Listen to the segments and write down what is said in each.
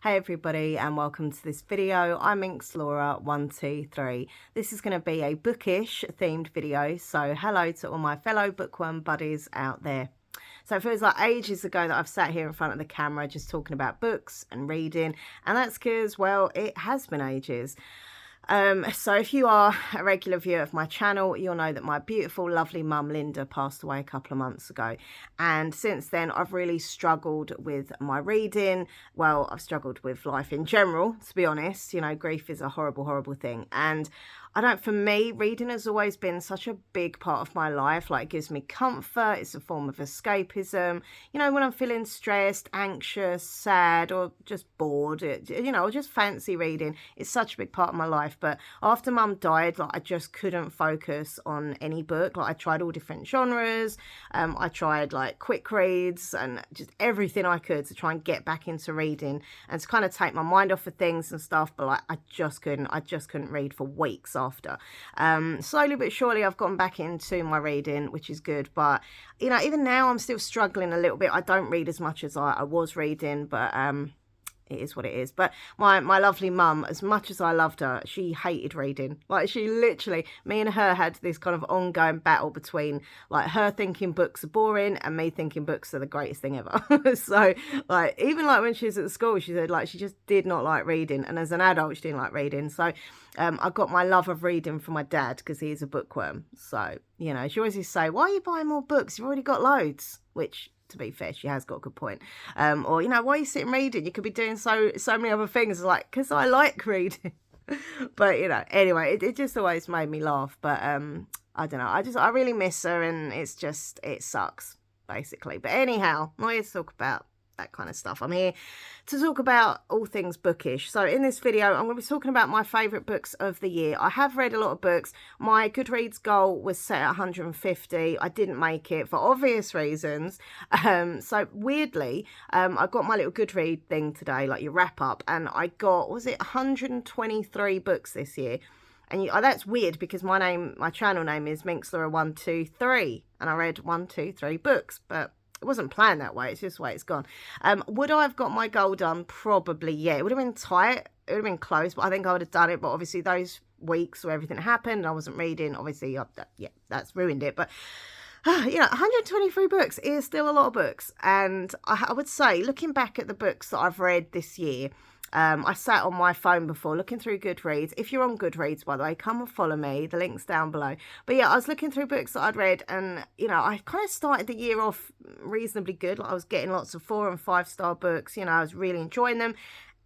Hey everybody and welcome to this video. I'm Laura123. This is going to be a bookish themed video, so hello to all my fellow bookworm buddies out there. So it feels like ages ago that I've sat here in front of the camera just talking about books and reading, and that's because, well, it has been ages. So if you are a regular viewer of my channel, you'll know that my beautiful, lovely mum, Linda, passed away a couple of months ago. And since then, I've really struggled with my reading. Well, I've struggled with life in general, to be honest. You know, grief is a horrible, horrible thing. And for me, reading has always been such a big part of my life. Like, it gives me comfort. It's a form of escapism. You know, when I'm feeling stressed, anxious, sad, or just bored, or just fancy reading, it's such a big part of my life. But after mum died, like, I just couldn't focus on any book. Like, I tried all different genres. I tried like quick reads and just everything I could to try and get back into reading and to kind of take my mind off of things and stuff. But like, I just couldn't read for weeks after. Slowly but surely I've gotten back into my reading, which is good, but you know, even now I'm still struggling a little bit. I don't read as much as I was reading, but it is what it is. But my lovely mum, as much as I loved her, she hated reading. Like, she literally, me and her had this kind of ongoing battle between like her thinking books are boring and me thinking books are the greatest thing ever. So like, even like when she was at school, she said like she just did not like reading, and as an adult she didn't like reading. So I got my love of reading from my dad because he's a bookworm. So, you know, she always used to say, why are you buying more books? You've already got loads, which, to be fair, she has got a good point. Or, you know, why are you sitting reading? You could be doing so many other things. Like, because I like reading. But, you know, anyway, it just always made me laugh. But I don't know. I really miss her, and it sucks, basically. But anyhow, I'm not here to talk about that kind of stuff. I'm here to talk about all things bookish. So in this video, I'm going to be talking about my favourite books of the year. I have read a lot of books. My Goodreads goal was set at 150. I didn't make it for obvious reasons. So weirdly, I got my little Goodread thing today, like your wrap up, and I got, was it 123 books this year? And that's weird because my channel name is Laura123, and I read 1, 2, 3 books, but it wasn't planned that way. It's just the way it's gone. Would I have got my goal done? Probably, yeah. It would have been tight. It would have been close, but I think I would have done it. But obviously those weeks where everything happened, I wasn't reading. Obviously, yeah, that's ruined it. But, you know, 123 books is still a lot of books. And I would say, looking back at the books that I've read this year, I sat on my phone before looking through Goodreads. If you're on Goodreads, by the way, come and follow me. The link's down below. But yeah, I was looking through books that I'd read, and you know, I kind of started the year off reasonably good. Like, I was getting lots of 4- and 5-star books. You know, I was really enjoying them,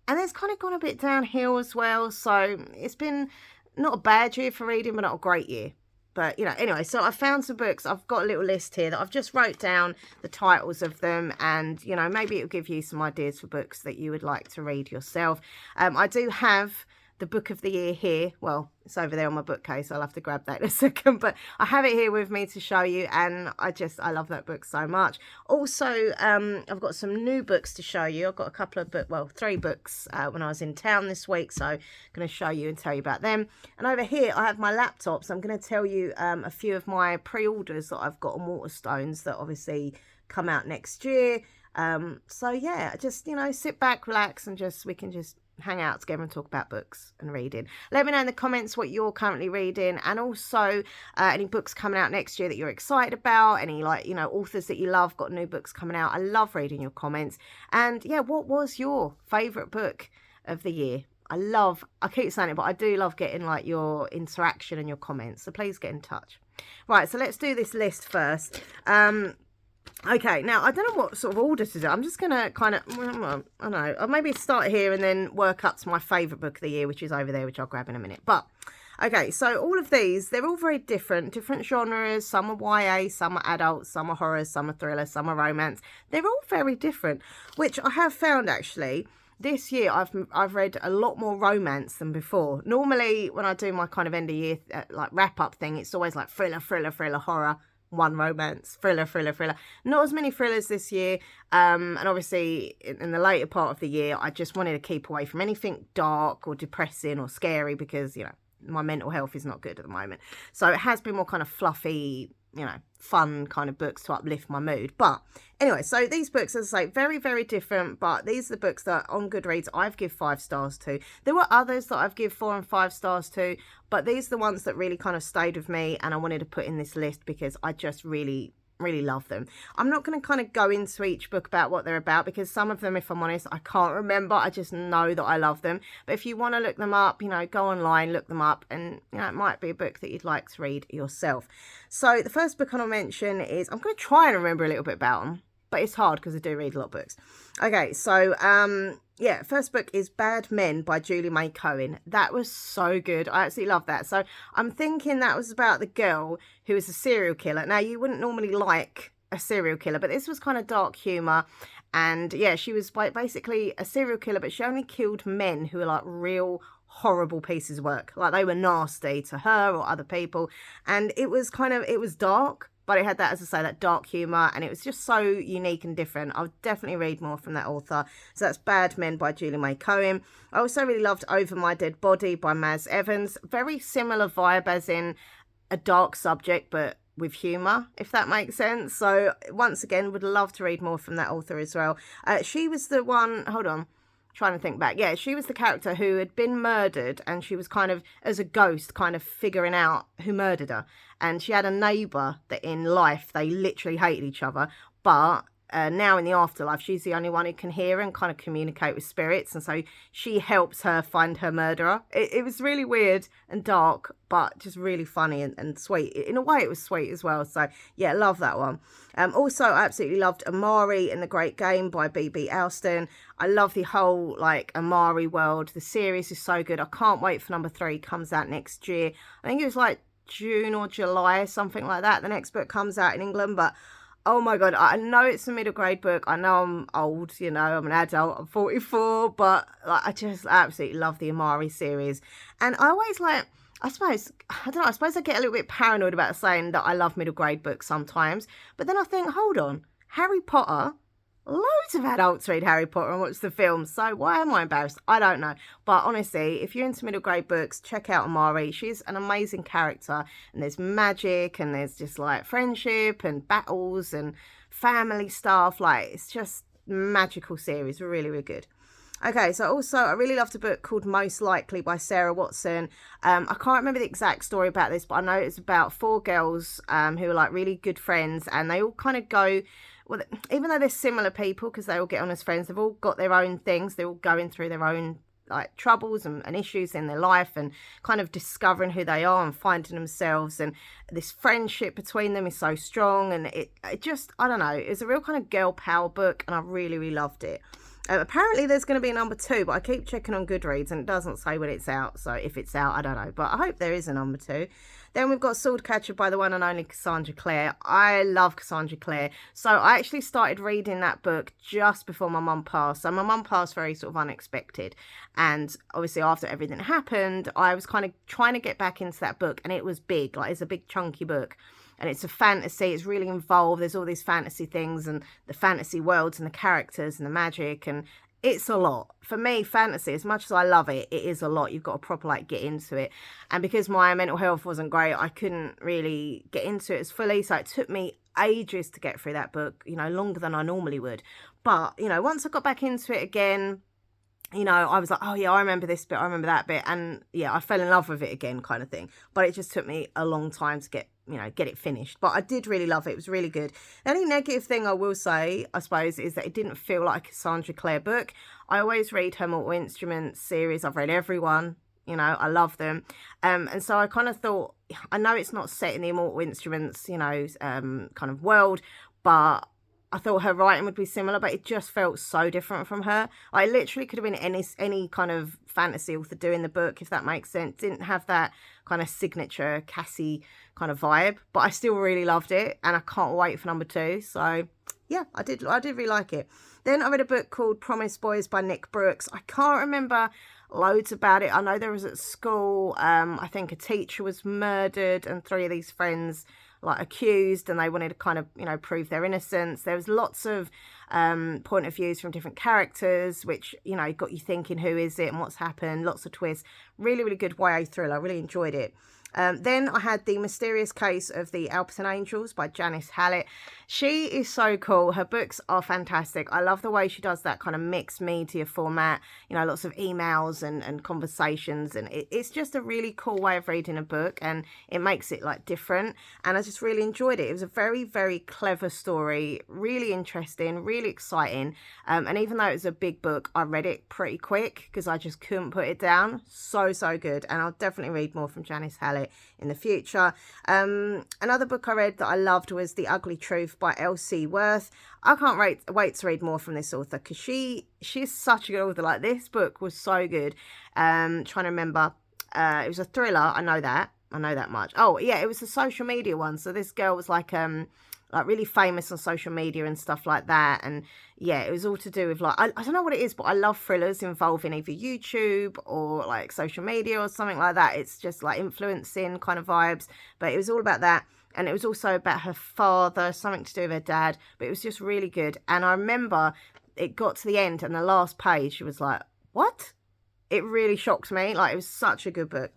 and it's kind of gone a bit downhill as well. So it's been not a bad year for reading, but not a great year. But, you know, anyway, so I found some books. I've got a little list here that I've just wrote down the titles of them. And, you know, maybe it'll give you some ideas for books that you would like to read yourself. I do have the book of the year here. Well, it's over there on my bookcase. I'll have to grab that in a second. But I have it here with me to show you. And I love that book so much. Also, I've got some new books to show you. I've got a couple of 3 books when I was in town this week. So I'm going to show you and tell you about them. And over here, I have my laptop. So I'm going to tell you a few of my pre-orders that I've got on Waterstones that obviously come out next year. So yeah, just, you know, sit back, relax, and we can just hang out together and talk about books and reading. Let me know in the comments what you're currently reading, and also any books coming out next year that you're excited about, any, like, you know, authors that you love, got new books coming out. I love reading your comments. And yeah, what was your favorite book of the year? I keep saying it, but I do love getting like your interaction and your comments, so please get in touch. Right, so let's do this list first. Okay, now, I don't know what sort of order to do. I'm just going to kind of, I don't know, I'll maybe start here and then work up to my favourite book of the year, which is over there, which I'll grab in a minute. But, okay, so all of these, they're all very different genres. Some are YA, some are adult, some are horror, some are thriller, some are romance. They're all very different, which I have found, actually, this year I've read a lot more romance than before. Normally, when I do my kind of end of year, like, wrap-up thing, it's always like thriller, horror, 1 romance, thriller. Not as many thrillers this year. And obviously in the later part of the year, I just wanted to keep away from anything dark or depressing or scary because, you know, my mental health is not good at the moment. So it has been more kind of fluffy, you know, fun kind of books to uplift my mood. But anyway, so these books, as I say, very, very different, but these are the books that on Goodreads I've give 5 stars to. There were others that I've give 4 and 5 stars to, but these are the ones that really kind of stayed with me, and I wanted to put in this list because I just really love them. I'm not going to kind of go into each book about what they're about, because some of them, if I'm honest, I can't remember. I just know that I love them. But if you want to look them up, you know, go online, look them up, and you know, it might be a book that you'd like to read yourself. So the first book I'll mention is, I'm going to try and remember a little bit about them, but it's hard because I do read a lot of books. Okay, so yeah, first book is Bad Men by Julie May Cohen. That was so good. I absolutely love that. So I'm thinking that was about the girl who is a serial killer. Now, you wouldn't normally like a serial killer, but this was kind of dark humour. And yeah, she was basically a serial killer, but she only killed men who were like real horrible pieces of work. Like they were nasty to her or other people. And it was it was dark, but it had that, as I say, that dark humour, and it was just so unique and different. I'll definitely read more from that author. So that's Bad Men by Julie May Cohen. I also really loved Over My Dead Body by Maz Evans. Very similar vibe, as in a dark subject, but with humour, if that makes sense. So once again, would love to read more from that author as well. She was the one, hold on, trying to think back. Yeah, she was the character who had been murdered, and she was kind of, as a ghost, kind of figuring out who murdered her. And she had a neighbour that in life, they literally hated each other. But now in the afterlife, she's the only one who can hear and kind of communicate with spirits. And so she helps her find her murderer. It was really weird and dark, but just really funny and sweet. In a way, it was sweet as well. So yeah, love that one. Also, I absolutely loved Amari and the Great Game by B.B. Alston. I love the whole like Amari world. The series is so good. I can't wait for number 3. Comes out next year. I think it was like June or July, something like that. The next book comes out in England, but oh my God, I know it's a middle grade book. I know I'm old, you know, I'm an adult, I'm 44, but like, I just absolutely love the Amari series. And I always like, I suppose I get a little bit paranoid about saying that I love middle grade books sometimes, but then I think, hold on, Harry Potter, loads of adults read Harry Potter and watch the films, so why am I embarrassed? I don't know. But honestly, if you're into middle grade books, check out Amari. She's an amazing character, and there's magic, and there's just like friendship and battles and family stuff. Like, it's just magical series. Really good. Okay, so also I really loved a book called Most Likely by Sarah Watson. I can't remember the exact story about this, but I know it's about 4 girls who are like really good friends, and they all kind of go, well, even though they're similar people because they all get on as friends, they've all got their own things. They're all going through their own like troubles and issues in their life, and kind of discovering who they are and finding themselves. And this friendship between them is so strong, and it just, I don't know, it's a real kind of girl power book, and I really loved it. Apparently there's going to be a number 2, but I keep checking on Goodreads and it doesn't say when it's out. So if it's out, I don't know. But I hope there is a number 2. Then we've got Swordcatcher by the one and only Cassandra Clare. I love Cassandra Clare. So I actually started reading that book just before my mum passed. So my mum passed very sort of unexpected. And obviously after everything happened, I was kind of trying to get back into that book. And it was big. Like, it's a big chunky book. And it's a fantasy, it's really involved, there's all these fantasy things and the fantasy worlds and the characters and the magic, and it's a lot. For me, fantasy, as much as I love it, it is a lot. You've got to proper like get into it. And because my mental health wasn't great, I couldn't really get into it as fully, so it took me ages to get through that book, you know, longer than I normally would. But, you know, once I got back into it again, you know, I was like, oh yeah, I remember this bit, I remember that bit, and yeah, I fell in love with it again, kind of thing. But it just took me a long time to get it finished. But I did really love it. It was really good. The only negative thing I will say, I suppose, is that it didn't feel like a Cassandra Clare book. I always read her Mortal Instruments series. I've read every one. You know, I love them. And so I kind of thought, I know it's not set in the Immortal Instruments, you know, kind of world, but I thought her writing would be similar, but it just felt so different from her. I literally could have been any kind of fantasy author doing the book, if that makes sense. Didn't have that kind of signature Cassie kind of vibe, but I still really loved it, and I can't wait for number 2. So yeah, I did really like it. Then I read a book called Promise Boys by Nick Brooks. I can't remember loads about it. I know there was at school, I think a teacher was murdered and 3 of these friends like accused, and they wanted to kind of, you know, prove their innocence. There was lots of point of views from different characters, which, you know, got you thinking, who is it and what's happened? Lots of twists. Really good YA thriller. I really enjoyed it. Then I had The Mysterious Case of the Alperton Angels by Janice Hallett. She is so cool. Her books are fantastic. I love the way she does that kind of mixed media format, you know, lots of emails and conversations. And it's just a really cool way of reading a book, and it makes it like different. And I just really enjoyed it. It was a very, very clever story, really interesting, really exciting. And even though it was a big book, I read it pretty quick because I just couldn't put it down. So, so good. And I'll definitely read more from Janice Hallett in the future. Another book I read that I loved was The Ugly Truth by Elsie Worth. I can't wait to read more from this author because she's such a good author. Like, this book was so good. Trying to remember, it was a thriller. I know that much. Oh yeah, it was a social media one. So this girl was like really famous on social media and stuff like that. And yeah, it was all to do with like, I don't know what it is, but I love thrillers involving either YouTube or like social media or something like that. It's just like influencing kind of vibes, but it was all about that. And it was also about her father, something to do with her dad, but it was just really good. And I remember it got to the end and the last page, she was like, what? It really shocked me. Like, it was such a good book.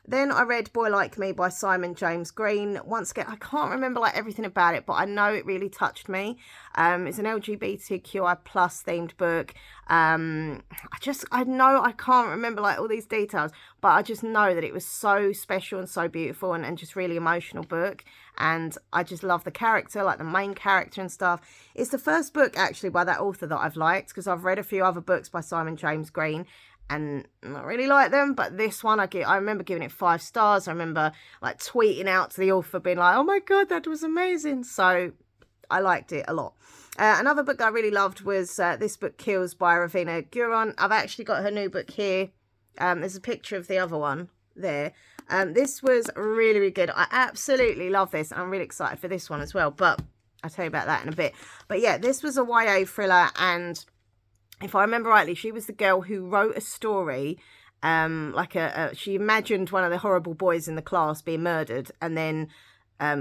Then I read Boy Like Me by Simon James Green. Once again, I can't remember like everything about it, but I know it really touched me. It's an LGBTQI plus themed book. I know I can't remember like all these details, but I just know that it was so special and so beautiful and just really emotional book. And I just love the character, like the main character and stuff. It's the first book actually by that author that I've liked, because I've read a few other books by Simon James Green and not really like them, but this one I remember giving it 5 stars. I remember like tweeting out to the author being like, oh my god, that was amazing. So I liked it a lot. Another book I really loved was This Book Kills by Ravina Guron. I've actually got her new book here. There's a picture of the other one there. This was really, really good. I absolutely love this. I'm really excited for this one as well, but I'll tell you about that in a bit. But yeah, this was a YA thriller, and if I remember rightly, she was the girl who wrote a story, she imagined one of the horrible boys in the class being murdered, and then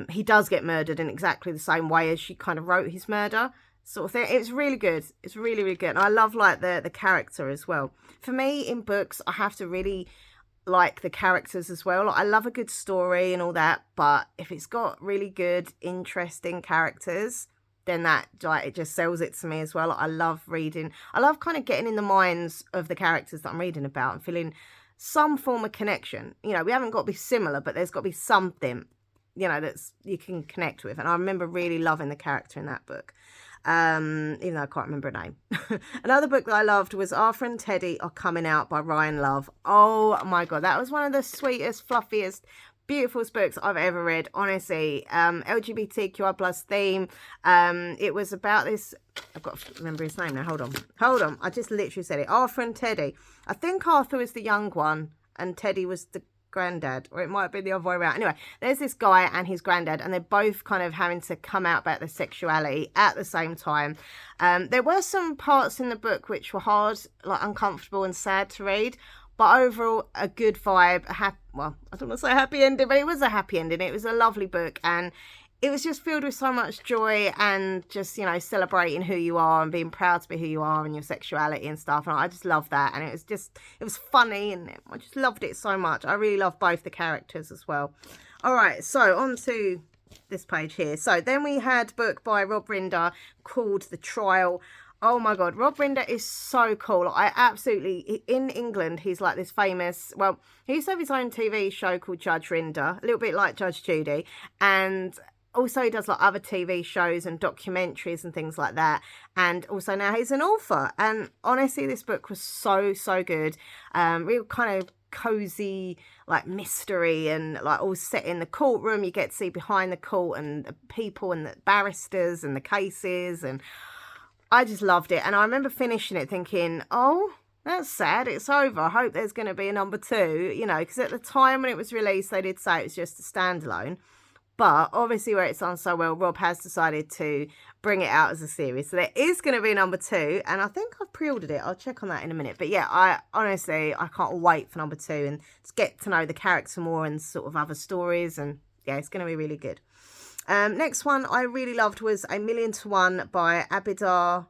he does get murdered in exactly the same way as she kind of wrote his murder, sort of thing. It was really good. It's really, really good. And I love like the character as well. For me, in books, I have to really like the characters as well. Like, I love a good story and all that, but if it's got really good, interesting characters, then that, like, it just sells it to me as well. I love reading. I love kind of getting in the minds of the characters that I'm reading about and feeling some form of connection. You know, we haven't got to be similar, but there's got to be something, you know, that's you can connect with. And I remember really loving the character in that book, even though I can't remember her name. Another book that I loved was Arthur and Teddy Are Coming Out by Ryan Love. Oh my god, that was one of the sweetest, fluffiest, beautiful books I've ever read, honestly. LGBTQI plus theme. It was about this, I've got to remember his name now, hold on, I just literally said it. Arthur and Teddy. I think Arthur was the young one and Teddy was the granddad, or it might be the other way around. Anyway, there's this guy and his granddad, and they're both kind of having to come out about their sexuality at the same time. There were some parts in the book which were hard, like uncomfortable and sad to read, but overall, a good vibe, well, I don't want to say happy ending, but it was a happy ending. It was a lovely book, and it was just filled with so much joy and just, you know, celebrating who you are and being proud to be who you are and your sexuality and stuff. And I just love that. And it was funny, and I just loved it so much. I really love both the characters as well. All right, so on to this page here. So then we had a book by Rob Rinder called The Trial. Oh my god, Rob Rinder is so cool. I absolutely, in England, he's like this famous, well, he used to have his own TV show called Judge Rinder, a little bit like Judge Judy, and also he does like other TV shows and documentaries and things like that, and also now he's an author. And honestly, this book was so, so good. Real kind of cozy, like mystery, and like all set in the courtroom. You get to see behind the court and the people and the barristers and the cases, and I just loved it. And I remember finishing it thinking, oh, that's sad, it's over. I hope there's going to be a number 2, you know, because at the time when it was released, they did say it was just a standalone. But obviously, where it's done so well, Rob has decided to bring it out as a series. So there is going to be a number 2, and I think I've pre-ordered it. I'll check on that in a minute. But yeah, I can't wait for number 2 and to get to know the character more and sort of other stories. And yeah, it's going to be really good. Next one I really loved was A Million to One by Adibar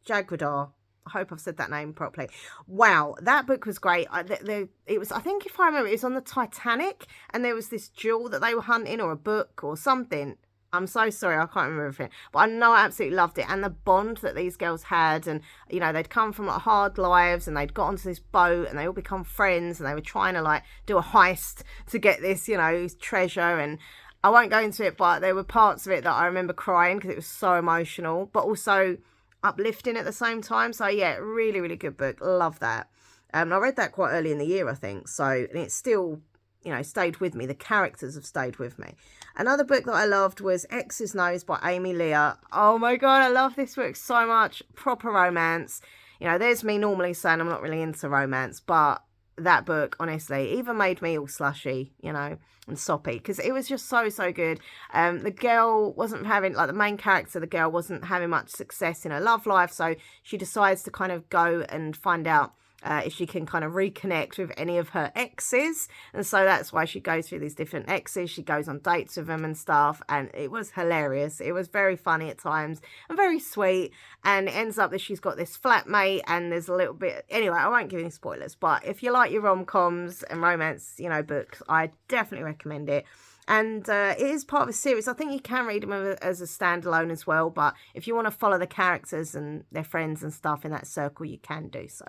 Jagwadar. I hope I've said that name properly. Wow, that book was great. It was, I think if I remember, it was on the Titanic, and there was this jewel that they were hunting, or a book or something. I'm so sorry, I can't remember everything, but I know I absolutely loved it. And the bond that these girls had, and you know, they'd come from like hard lives, and they'd got onto this boat, and they all become friends, and they were trying to like do a heist to get this, you know, treasure. And I won't go into it, but there were parts of it that I remember crying because it was so emotional, but also uplifting at the same time. So yeah, really, really good book. Love that. I read that quite early in the year, I think. So, and it's still, you know, stayed with me. The characters have stayed with me. Another book that I loved was X's Nose by Amy Leah. Oh my God, I love this book so much. Proper romance. You know, there's me normally saying I'm not really into romance, but that book, honestly, even made me all slushy, you know, and soppy, because it was just so, so good. The girl wasn't having, like the main character, the girl wasn't having much success in her love life, so she decides to kind of go and find out if she can kind of reconnect with any of her exes. And so that's why she goes through these different exes. She goes on dates with them and stuff, and it was hilarious. It was very funny at times and very sweet. And it ends up that she's got this flatmate, and there's a little bit, anyway, I won't give any spoilers, but if you like your rom-coms and romance, you know, books, I definitely recommend it. And it is part of a series. I think you can read them as a standalone as well, but if you want to follow the characters and their friends and stuff in that circle, you can do so.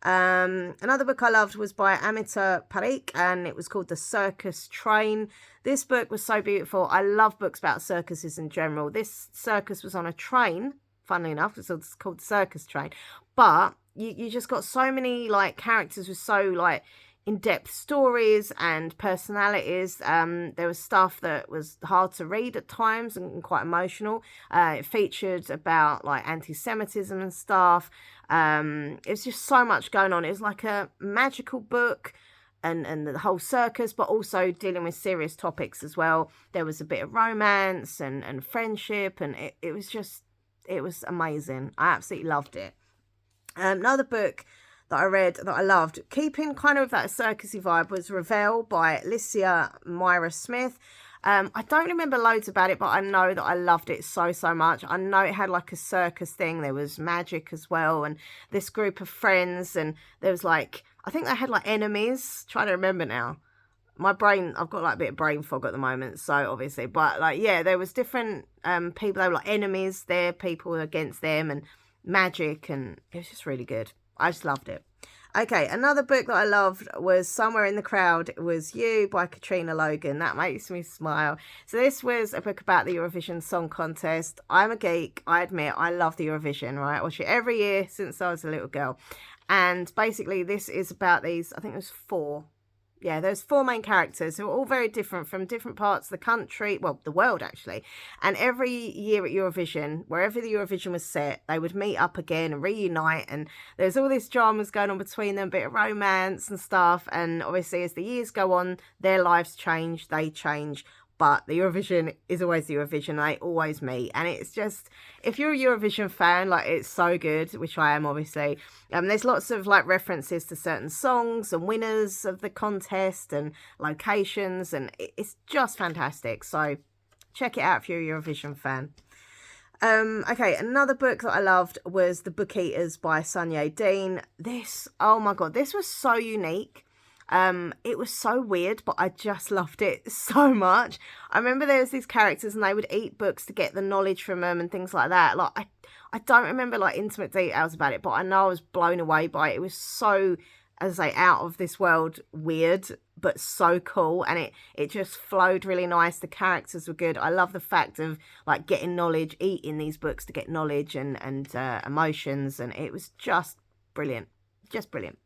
Another book I loved was by Amita Parikh, and it was called The Circus Train. This book was so beautiful. I love books about circuses in general. This circus was on a train, funnily enough, it's called The Circus Train, but you just got so many like characters with so like in-depth stories and personalities. There was stuff that was hard to read at times and quite emotional. It featured about like anti-Semitism and stuff. It was just so much going on. It was like a magical book, and the whole circus, but also dealing with serious topics as well. There was a bit of romance and friendship, and it was amazing. I absolutely loved it. Another book that I read that I loved, keeping kind of that circusy vibe, was Revel by Alicia Myra Smith. I don't remember loads about it, but I know that I loved it so, so much. I know it had like a circus thing. There was magic as well, and this group of friends, and there was like, I think they had like enemies. Trying to remember now. My brain, I've got like a bit of brain fog at the moment, so obviously, but like, yeah, there was different people. They were like enemies, they're people against them, and magic, and it was just really good. I just loved it. Okay, another book that I loved was Somewhere in the Crowd Was You by Katrina Logan. That makes me smile. So this was a book about the Eurovision Song Contest. I'm a geek, I admit. I love the Eurovision, right? I watch it every year since I was a little girl. And basically this is about these, I think it was four. Yeah, there's four main characters who are all very different from different parts of the country, well, the world actually. And every year at Eurovision, wherever the Eurovision was set, they would meet up again and reunite. And there's all this dramas going on between them, a bit of romance and stuff. And obviously as the years go on, their lives change, they change. But the Eurovision is always the Eurovision. They always meet. And it's just, if you're a Eurovision fan, like, it's so good, which I am, obviously. There's lots of, like, references to certain songs and winners of the contest and locations. And it's just fantastic. So check it out if you're a Eurovision fan. Okay, another book that I loved was The Book Eaters by Sunye Dean. This, oh my God, this was so unique. It was so weird, but I just loved it so much. I remember there was these characters and they would eat books to get the knowledge from them and things like that. Like, I don't remember like intimate details about it, but I know I was blown away by it. It was so, as I say, out of this world weird, but so cool. And it just flowed really nice. The characters were good. I love the fact of like getting knowledge, eating these books to get knowledge and emotions. And it was just brilliant. Just brilliant.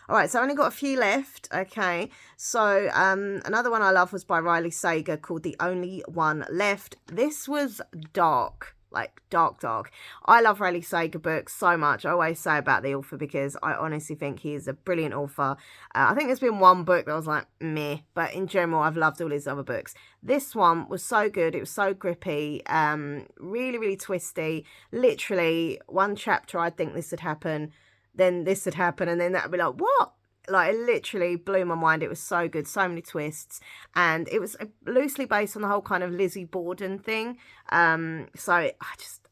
All right, so I only got a few left. Okay, so another one I love was by Riley Sager called The Only One Left. This was dark, like dark. I love Riley Sager books so much. I always say about the author because I honestly think he is a brilliant author. I think there's been one book that I was like, meh, but in general, I've loved all his other books. This one was so good. It was so grippy, really, really twisty. Literally, one chapter, I'd think this would happen, then this would happen, and then that would be like, what? Like, it literally blew my mind. It was so good, so many twists, and it was loosely based on the whole kind of Lizzie Borden thing. So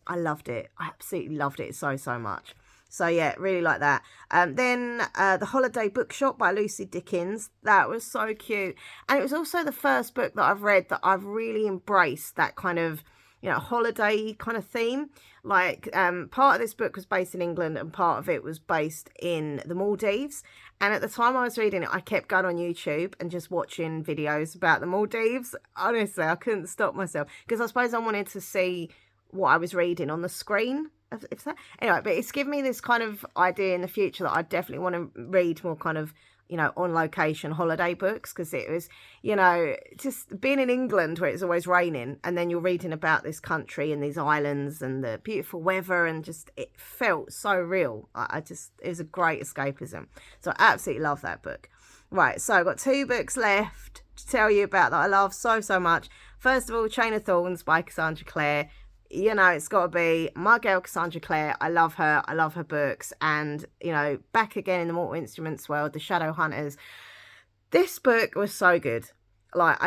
I loved it. I absolutely loved it so much. So yeah, really like that. Then The Holiday Bookshop by Lucy Dickens. That was so cute. And it was also the first book that I've read that I've really embraced that kind of, you know, holiday kind of theme. Like part of this book was based in England and part of it was based in the Maldives. And at the time I was reading it, I kept going on YouTube and just watching videos about the Maldives. Honestly, I couldn't stop myself because I suppose I wanted to see what I was reading on the screen. Anyway, but it's given me this kind of idea in the future that I definitely want to read more kind of, you know, on location holiday books, because it was, you know, just being in England where it's always raining and then you're reading about this country and these islands and the beautiful weather, and just it felt so real. It was a great escapism. So I absolutely love that book. Right, so I've got 2 books left to tell you about that I love so much. First of all, Chain of Thorns by Cassandra Clare. You know, it's got to be my girl Cassandra Clare. I love her. I love her books. And, you know, back again in the Mortal Instruments world, The Shadow Hunters. This book was so good. Like,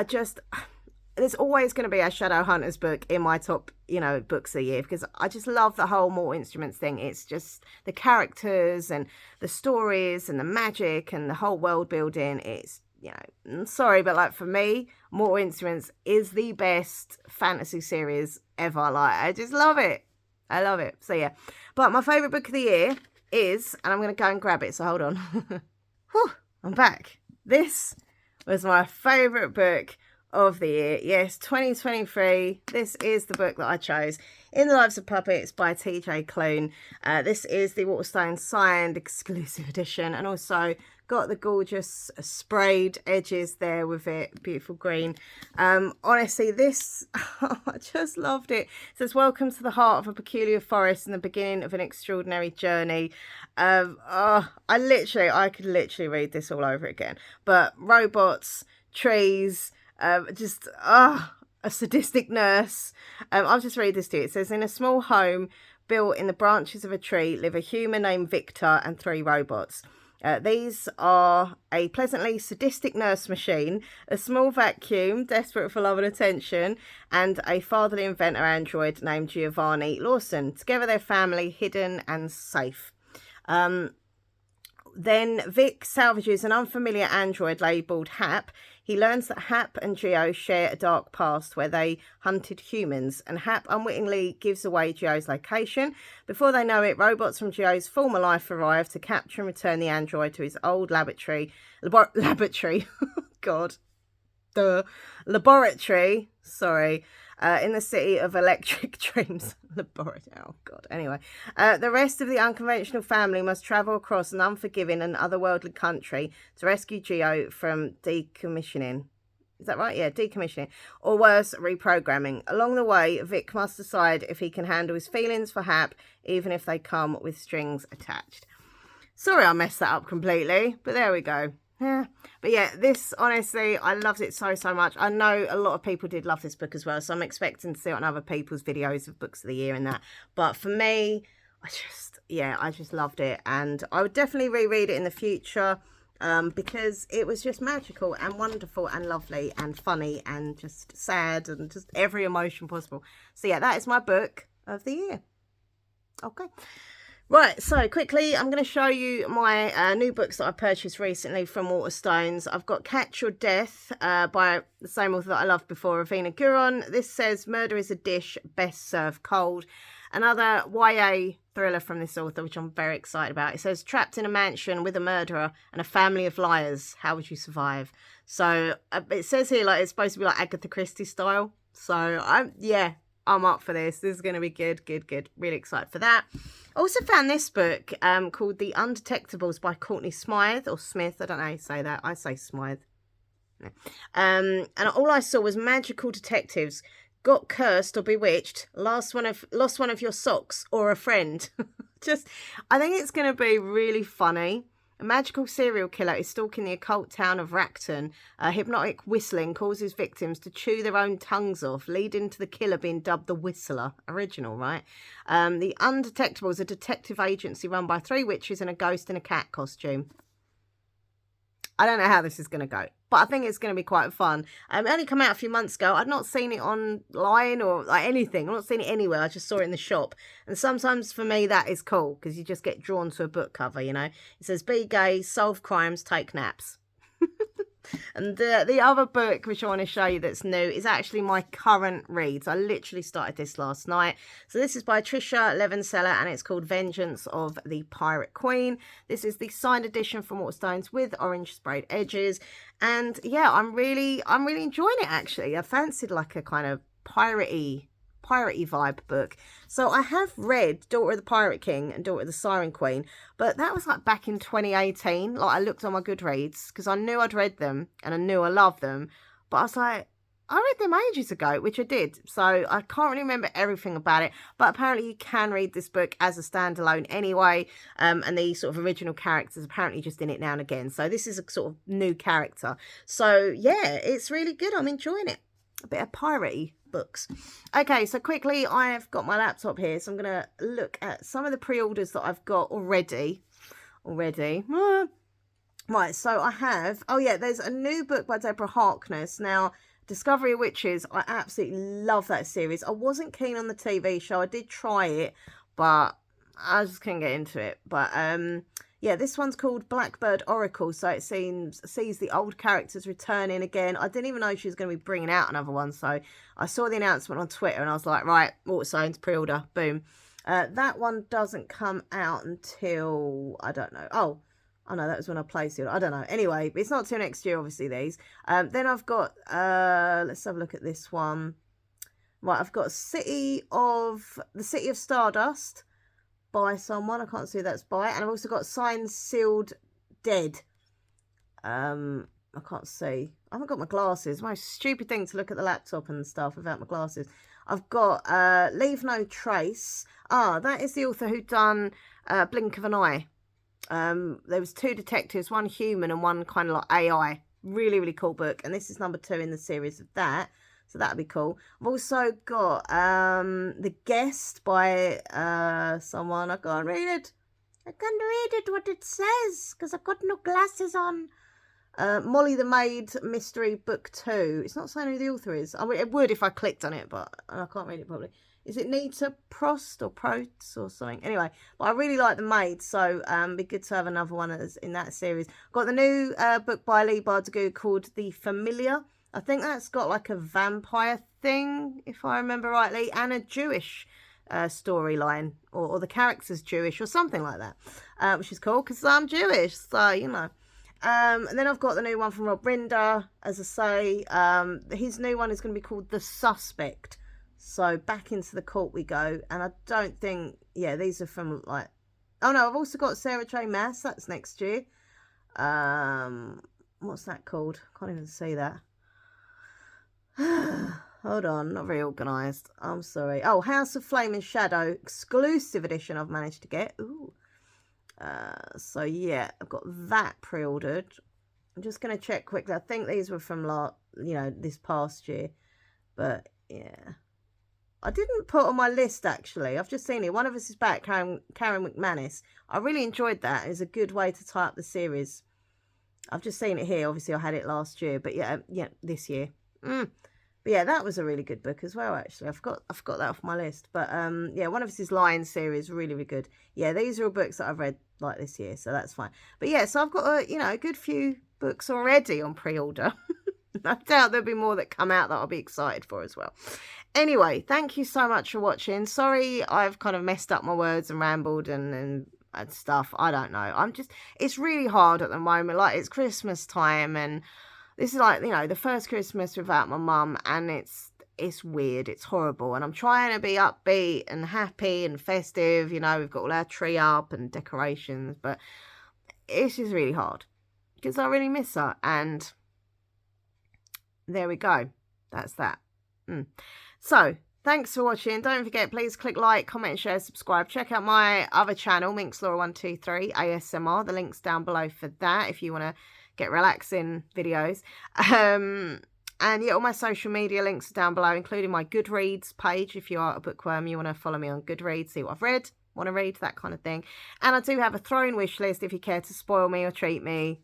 there's always going to be a Shadow Hunters book in my top, you know, books of the year, because I just love the whole Mortal Instruments thing. It's just the characters and the stories and the magic and the whole world building. It's, you know, I'm sorry, but like for me, Mortal Instruments is the best fantasy series ever. Like, I just love it. I love it. So yeah, but my favourite book of the year is, and I'm going to go and grab it, so hold on. Whew, I'm back. This was my favourite book of the year. Yes, 2023. This is the book that I chose. In the Lives of Puppets by TJ Klune. This is the Waterstone signed exclusive edition, and also got the gorgeous sprayed edges there with it, beautiful green. Honestly, this, I just loved it. It says, welcome to the heart of a peculiar forest and the beginning of an extraordinary journey. I could literally read this all over again. But robots, trees, a sadistic nurse. I'll just read this to you. It says, in a small home built in the branches of a tree live a human named Victor and 3 robots. These are a pleasantly sadistic nurse machine, a small vacuum desperate for love and attention, and a fatherly inventor android named Giovanni Lawson. Together their family hidden and safe. Then Vic salvages an unfamiliar android labelled Hap. He learns that Hap and Geo share a dark past where they hunted humans, and Hap unwittingly gives away Geo's location. Before they know it, robots from Geo's former life arrive to capture and return the android to his old laboratory. Laboratory, sorry, in the city of Electric Dreams. Laboratory, oh God. Anyway, the rest of the unconventional family must travel across an unforgiving and otherworldly country to rescue Geo from decommissioning. Is that right? Yeah, decommissioning. Or worse, reprogramming. Along the way, Vic must decide if he can handle his feelings for Hap, even if they come with strings attached. Sorry I messed that up completely, but there we go. Yeah, but yeah, this, honestly, I loved it so much. I know a lot of people did love this book as well, so I'm expecting to see it on other people's videos of books of the year and that. But for me, I just loved it, and I would definitely reread it in the future, because it was just magical and wonderful and lovely and funny and just sad and just every emotion possible. So yeah, that is my book of the year. Okay. Right, so quickly, I'm going to show you my new books that I purchased recently from Waterstones. I've got Catch Your Death by the same author that I loved before, Ravina Guron. This says, Murder is a Dish, Best Served Cold. Another YA thriller from this author, which I'm very excited about. It says, trapped in a mansion with a murderer and a family of liars, how would you survive? So it says here, like, it's supposed to be like Agatha Christie style. So I'm up for this. This is going to be good. Really excited for that. I also found this book called The Undetectables by Courtney Smythe, or Smith. I don't know how you say that. I say Smythe. No. And all I saw was magical detectives got cursed or bewitched, lost one of your socks, or a friend. I think it's going to be really funny. A magical serial killer is stalking the occult town of Racton. Hypnotic whistling causes victims to chew their own tongues off, leading to the killer being dubbed the Whistler. Original, right? The Undetectables is a detective agency run by 3 witches and a ghost in a cat costume. I don't know how this is going to go, but I think it's going to be quite fun. It only came out a few months ago. I'd not seen it online or like anything. I've not seen it anywhere. I just saw it in the shop. And sometimes for me, that is cool because you just get drawn to a book cover, you know. It says, be gay, solve crimes, take naps. And the other book which I want to show you that's new is actually my current reads. I literally started this last night. So this is by Trisha Levenseller and it's called Vengeance of the Pirate Queen. This is the signed edition from Waterstones with orange sprayed edges. And yeah, I'm really enjoying it actually. I fancied like a kind of piratey vibe book. So I have read Daughter of the Pirate King and Daughter of the Siren Queen, but that was like back in 2018. Like I looked on my Goodreads because I knew I'd read them and I knew I loved them, but I was like, I read them ages ago, which I did. So I can't really remember everything about it, but apparently you can read this book as a standalone anyway. And the sort of original characters apparently just in it now and again. So this is a sort of new character. So yeah, it's really good. I'm enjoying it. A bit of piratey books. Okay, so quickly, I've got my laptop here, so I'm going to look at some of the pre-orders that I've got already. Right, so I have, oh yeah, there's a new book by Deborah Harkness. Now, Discovery of Witches, I absolutely love that series. I wasn't keen on the TV show. I did try it, but I just couldn't get into it. But yeah, this one's called Blackbird Oracle, so it sees the old characters returning again. I didn't even know she was going to be bringing out another one, so I saw the announcement on Twitter and I was like, right, Waterstones, pre-order, boom. That one doesn't come out until, I don't know. Oh no, that was when I placed it. I don't know. Anyway, it's not till next year, obviously, these. Then I've got, let's have a look at this one. Right, I've got the City of Stardust by someone. I can't see who that's by. And I've also got Signed, Sealed, Dead. I can't see. I haven't got my glasses. Most stupid thing to look at the laptop and stuff without my glasses. I've got Leave No Trace. That is the author who done Blink of an Eye. There was 2 detectives, one human and one kind of like AI. Really, really cool book. And this is number 2 in the series of that. So that'd be cool. I've also got The Guest by someone. I can't read it. I can't read it what it says because I've got no glasses on. Molly the Maid Mystery Book 2. It's not saying who the author is. I mean, it would if I clicked on it, but I can't read it probably. Is it Nita Prost or Prots or something? Anyway, but I really like The Maid, so be good to have another one in that series. Got the new book by Lee Bardugo called The Familiar. I think that's got like a vampire thing, if I remember rightly, and a Jewish storyline, or the character's Jewish or something like that, which is cool because I'm Jewish, so you know. And then I've got the new one from Rob Rinder, as I say. His new one is going to be called The Suspect. So back into the court we go. And I don't think, yeah, these are from like, oh no, I've also got Sarah J Maas. That's next year. What's that called? Can't even see that. Hold on, not very organised. I'm sorry. Oh, House of Flame and Shadow exclusive edition I've managed to get. Ooh. So yeah, I've got that pre-ordered. I'm just going to check quickly. I think these were from this past year. But yeah. I didn't put on my list actually. I've just seen it. One of Us Is Back, Karen McManus. I really enjoyed that. It was a good way to tie up the series. I've just seen it here. Obviously I had it last year, but yeah, this year. But yeah, that was a really good book as well, actually. I've got that off my list. But yeah, One of Us Is Lying series, really, really good. Yeah, these are all books that I've read like this year, so that's fine. But yeah, so I've got a good few books already on pre-order. I doubt there'll be more that come out that I'll be excited for as well. Anyway, thank you so much for watching. Sorry I've kind of messed up my words and rambled and stuff. I don't know. It's really hard at the moment. Like, it's Christmas time and this is like, the first Christmas without my mum, and it's weird. It's horrible. And I'm trying to be upbeat and happy and festive. We've got all our tree up and decorations, but it's just really hard because I really miss her. And there we go. That's that. So, thanks for watching. Don't forget, please click like, comment, share, subscribe. Check out my other channel, MinxLaura123 ASMR. The link's down below for that if you want to get relaxing videos. And yeah, all my social media links are down below, including my Goodreads page. If you are a bookworm, you want to follow me on Goodreads, see what I've read, want to read, that kind of thing. And I do have a throwing wish list if you care to spoil me or treat me.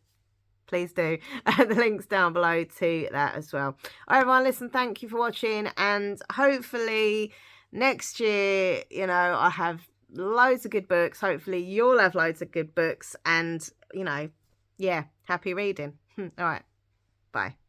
please do. The link's down below to that as well. All right, everyone, listen, thank you for watching, and hopefully next year, you know, I have loads of good books. Hopefully you'll have loads of good books, and, you know, yeah, happy reading. All right, bye.